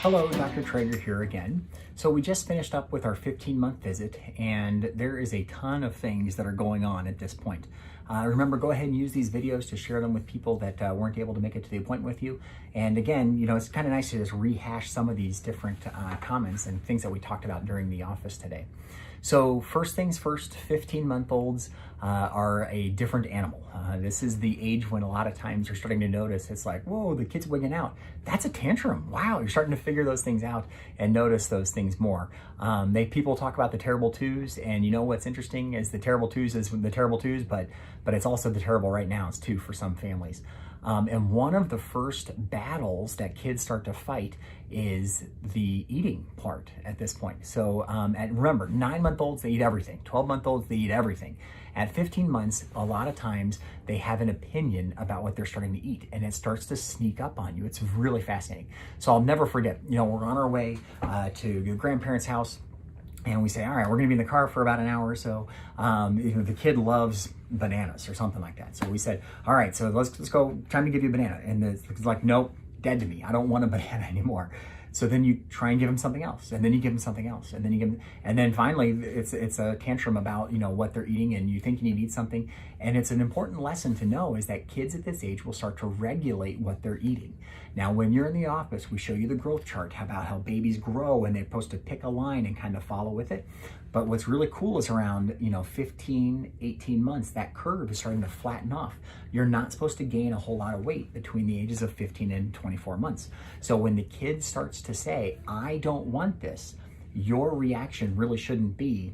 Hello, Dr. Traeger here again. So we just finished up with our 15-month visit, and there is a ton of things that are going on at this point. Remember, go ahead and use these videos to share them with people that weren't able to make it to the appointment with you. And again, it's kind of nice to just rehash some of these different comments and things that we talked about during the office today. So first things first, 15-month-olds are a different animal. This is the age when a lot of times you're starting to notice it's like, whoa, the kid's wigging out. That's a tantrum. Wow, you're starting to figure those things out and notice those things more. People talk about the terrible twos, and what's interesting is the terrible twos is the terrible twos, but it's also the terrible right nows too for some families. And one of the first battles that kids start to fight is the eating part at this point. So, and remember, 9-month-olds, they eat everything. 12-month-olds, they eat everything. At 15 months, a lot of times they have an opinion about what they're starting to eat, and it starts to sneak up on you. It's really fascinating. So I'll never forget, we're on our way to your grandparents' house. And we say, all right, we're gonna be in the car for about an hour or so. The kid loves bananas or something like that. So we said, all right, so let's go, time to give you a banana. And it's like, nope, dead to me. I don't want a banana anymore. So then you try and give him something else, and then you give him something else, and then you give him, and then finally it's a tantrum about what they're eating, and you think you need to eat something. And it's an important lesson to know is that kids at this age will start to regulate what they're eating. Now, when you're in the office, we show you the growth chart about how babies grow, and they're supposed to pick a line and kind of follow with it. But what's really cool is around 15, 18 months, that curve is starting to flatten off. You're not supposed to gain a whole lot of weight between the ages of 15 and 24 months. So when the kid starts to say, I don't want this, your reaction really shouldn't be,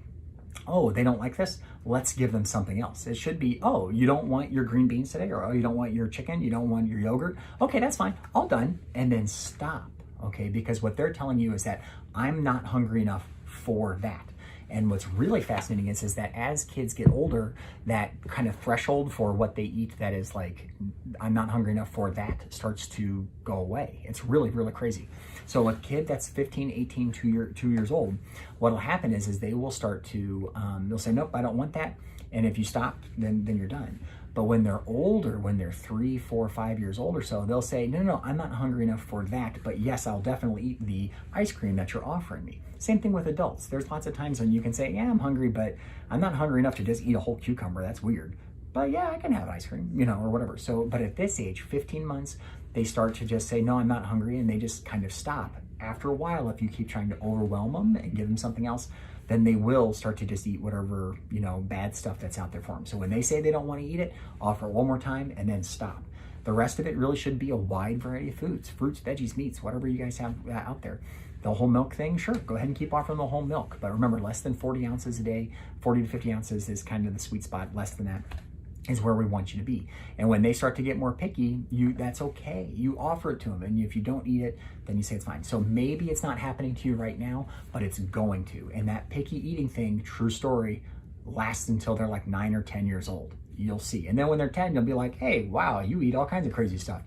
oh, they don't like this, let's give them something else. It should be, oh, you don't want your green beans today, or oh, you don't want your chicken, you don't want your yogurt. Okay, that's fine, all done. And then stop, okay? Because what they're telling you is that I'm not hungry enough for that. And what's really fascinating is that as kids get older, that kind of threshold for what they eat that is like, I'm not hungry enough for that, starts to go away. It's really, really crazy. So a kid that's 15, 18, 2 years old, what'll happen is they will start to, they'll say, nope, I don't want that. And if you stop, then you're done. But when they're older, when they're 3, 4, 5 years old or so, they'll say, no, I'm not hungry enough for that, but yes, I'll definitely eat the ice cream that you're offering me. Same thing with adults. There's lots of times when you can say, yeah, I'm hungry, but I'm not hungry enough to just eat a whole cucumber. That's weird. But yeah, I can have ice cream, or whatever. So, but at this age, 15 months, they start to just say, no, I'm not hungry, and they just kind of stop. After a while, if you keep trying to overwhelm them and give them something else, then they will start to just eat whatever, bad stuff that's out there for them. So when they say they don't want to eat it, offer it one more time and then stop. The rest of it really should be a wide variety of foods, fruits, veggies, meats, whatever you guys have out there. The whole milk thing, sure, go ahead and keep offering the whole milk. But remember, less than 40 ounces a day, 40 to 50 ounces is kind of the sweet spot. Less than that is where we want you to be. And when they start to get more picky, that's okay. You offer it to them, and if you don't eat it, then you say it's fine. So maybe it's not happening to you right now, but it's going to. And that picky eating thing, true story, lasts until they're like 9 or 10 years old. You'll see. And then when they're 10, you'll be like, hey, wow, you eat all kinds of crazy stuff.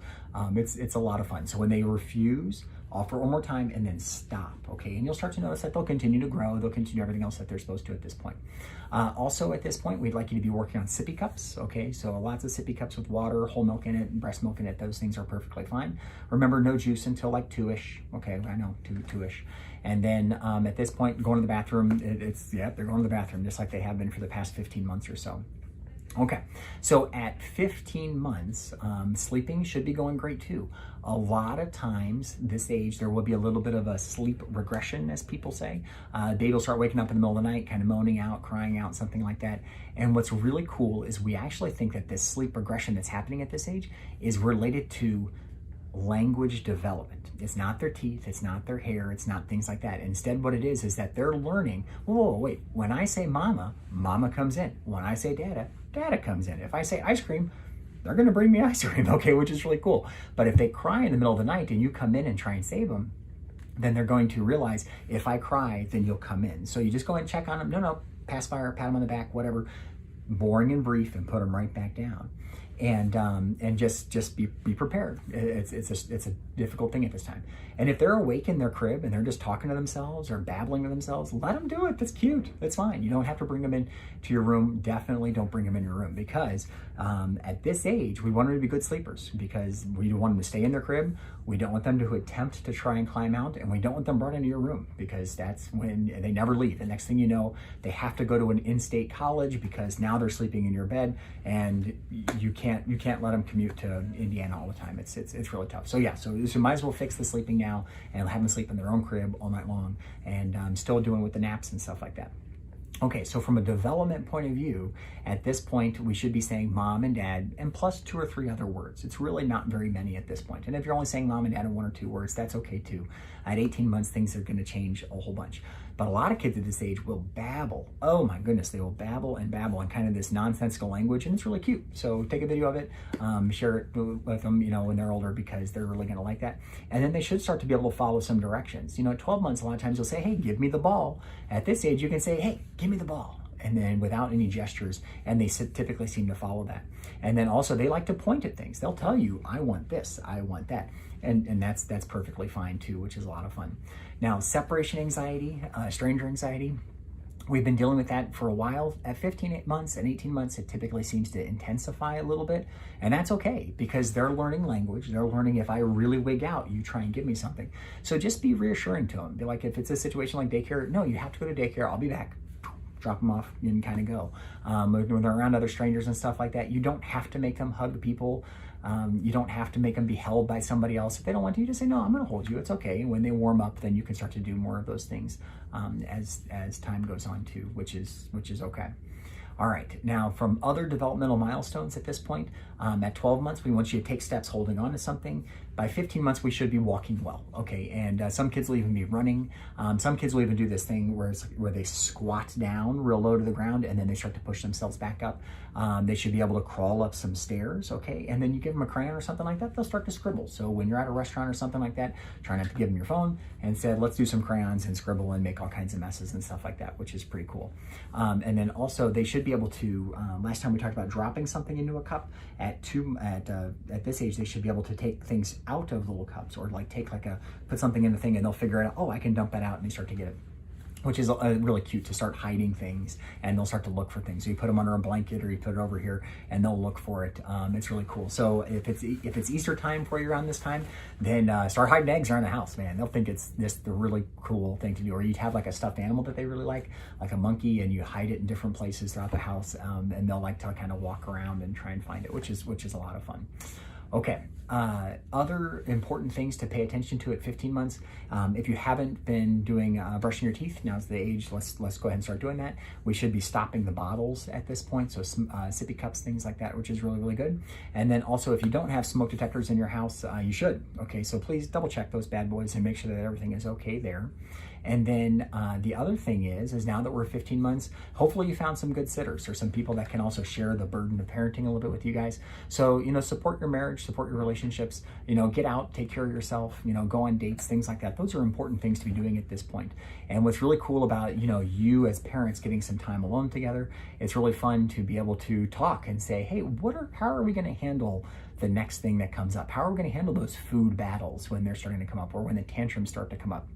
It's a lot of fun. So when they refuse, offer one more time and then stop, okay? And you'll start to notice that they'll continue to grow. They'll continue everything else that they're supposed to at this point. Also at this point, we'd like you to be working on sippy cups, okay? So lots of sippy cups with water, whole milk in it, breast milk in it. Those things are perfectly fine. Remember, no juice until like 2-ish. Okay, I know, 2-ish. And then at this point, going to the bathroom, they're going to the bathroom just like they have been for the past 15 months or so. Okay, so at 15 months, sleeping should be going great too. A lot of times, this age, there will be a little bit of a sleep regression, as people say. Baby will start waking up in the middle of the night, kind of moaning out, crying out, something like that. And what's really cool is we actually think that this sleep regression that's happening at this age is related to language development. It's not their teeth, it's not their hair, it's not things like that. Instead, what it is that they're learning, whoa, wait, when I say mama, mama comes in. When I say dada, dada comes in. If I say ice cream, they're gonna bring me ice cream, okay, which is really cool. But if they cry in the middle of the night and you come in and try and save them, then they're going to realize, if I cry, then you'll come in. So you just go and check on them. No, pacifier, pat them on the back, whatever. Boring and brief, and put them right back down. and just be prepared. It's a difficult thing at this time. And if they're awake in their crib and they're just talking to themselves or babbling to themselves, let them do it. That's cute. That's fine. You don't have to bring them in to your room. Definitely don't bring them in your room, because at this age, we want them to be good sleepers, because we don't want them to stay in their crib. We don't want them to attempt to try and climb out, and we don't want them brought into your room, because that's when they never leave. The next thing you know, they have to go to an in-state college because now they're sleeping in your bed, and you can't let them commute to Indiana all the time. It's really tough. So yeah, so you might as well fix the sleeping now and have them sleep in their own crib all night long, and still doing with the naps and stuff like that. Okay, so from a development point of view, at this point, we should be saying mom and dad and plus 2 or 3 other words. It's really not very many at this point. And if you're only saying mom and dad in 1 or 2 words, that's okay too. At 18 months, things are gonna change a whole bunch. But a lot of kids at this age will babble. Oh my goodness, they will babble and babble in kind of this nonsensical language, and it's really cute. So take a video of it, share it with them, when they're older, because they're really gonna like that. And then they should start to be able to follow some directions. At 12 months, a lot of times you'll say, hey, give me the ball. At this age, you can say, hey, give me the ball. And then without any gestures, and they typically seem to follow that. And then also they like to point at things. They'll tell you, I want this, I want that. And that's perfectly fine too, which is a lot of fun. Now, separation anxiety, stranger anxiety, we've been dealing with that for a while. At 15 months and 18 months, it typically seems to intensify a little bit. And that's okay, because they're learning language. They're learning, if I really wig out, you try and give me something. So just be reassuring to them. Be like, if it's a situation like daycare, no, you have to go to daycare, I'll be back. Drop them off and kind of go. When they're around other strangers and stuff like that, you don't have to make them hug people. You don't have to make them be held by somebody else. If they don't want to, you just say, no, I'm going to hold you. It's okay. And when they warm up, then you can start to do more of those things as time goes on too, which is okay. All right, now from other developmental milestones at this point, at 12 months, we want you to take steps holding on to something. By 15 months, we should be walking well, okay? And some kids will even be running. Some kids will even do this thing where they squat down real low to the ground, and then they start to push themselves back up. They should be able to crawl up some stairs, okay? And then you give them a crayon or something like that, they'll start to scribble. So when you're at a restaurant or something like that, try not to give them your phone, and said, let's do some crayons and scribble and make all kinds of messes and stuff like that, which is pretty cool. And then also they should be able to, last time we talked about dropping something into a cup. At this age, they should be able to take things out of little cups, or like put something in the thing, and they'll figure out, oh, I can dump that out, and they start to get it, which is really cute, to start hiding things, and they'll start to look for things. So you put them under a blanket, or you put it over here, and they'll look for it. It's really cool. So if it's Easter time for you around this time, then start hiding eggs around the house, man. They'll think it's just the really cool thing to do. Or you'd have like a stuffed animal that they really like a monkey, and you hide it in different places throughout the house, and they'll like to kind of walk around and try and find it, which is a lot of fun. Okay, other important things to pay attention to at 15 months. If you haven't been doing brushing your teeth, now's the age, let's go ahead and start doing that. We should be stopping the bottles at this point, so sippy cups, things like that, which is really, really good. And then also, if you don't have smoke detectors in your house, you should. Okay, so please double check those bad boys and make sure that everything is okay there. And then the other thing is now that we're 15 months, hopefully you found some good sitters, or some people that can also share the burden of parenting a little bit with you guys. So, support your marriage, support your relationships, get out, take care of yourself, go on dates, things like that. Those are important things to be doing at this point. And what's really cool about, you as parents getting some time alone together, it's really fun to be able to talk and say, hey, how are we going to handle the next thing that comes up? How are we going to handle those food battles when they're starting to come up, or when the tantrums start to come up?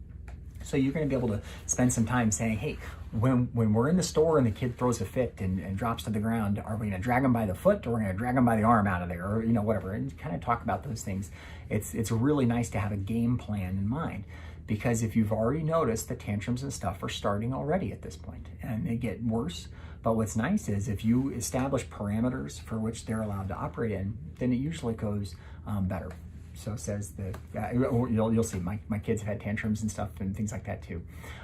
So you're going to be able to spend some time saying, hey, when we're in the store and the kid throws a fit and drops to the ground, are we going to drag him by the foot, or we're going to drag him by the arm out of there, or whatever, and kind of talk about those things. It's really nice to have a game plan in mind, because if you've already noticed, the tantrums and stuff are starting already at this point, and they get worse. But what's nice is if you establish parameters for which they're allowed to operate in, then it usually goes better. So says that you'll see my kids have had tantrums and stuff and things like that too.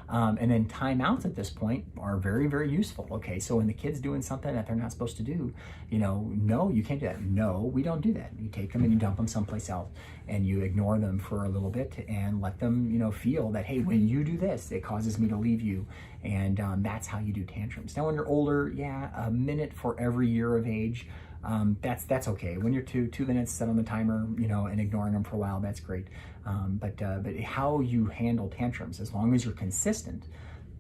And then timeouts at this point are very, very useful. Okay, so when the kid's doing something that they're not supposed to do, no, you can't do that. No, we don't do that. You take them and you dump them someplace else, and you ignore them for a little bit and let them, feel that, hey, when you do this, it causes me to leave you. And that's how you do tantrums. Now, when you're older, yeah, a minute for every year of age. That's okay. When you're 2 minutes, set on the timer, and ignoring them for a while, that's great. But how you handle tantrums, as long as you're consistent,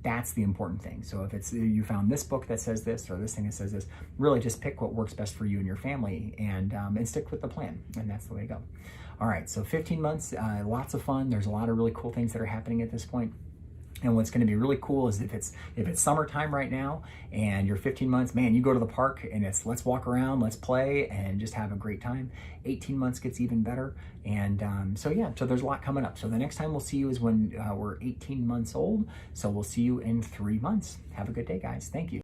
That's the important thing. So if it's you found this book that says this or this thing that says this, really just pick what works best for you and your family, and stick with the plan. And that's the way to go. All right, so 15 months, lots of fun. There's a lot of really cool things that are happening at this point. And what's going to be really cool is if it's summertime right now and you're 15 months, man, you go to the park and it's let's walk around, let's play, and just have a great time. 18 months gets even better. And so there's a lot coming up. So the next time we'll see you is when we're 18 months old. So we'll see you in 3 months. Have a good day, guys. Thank you.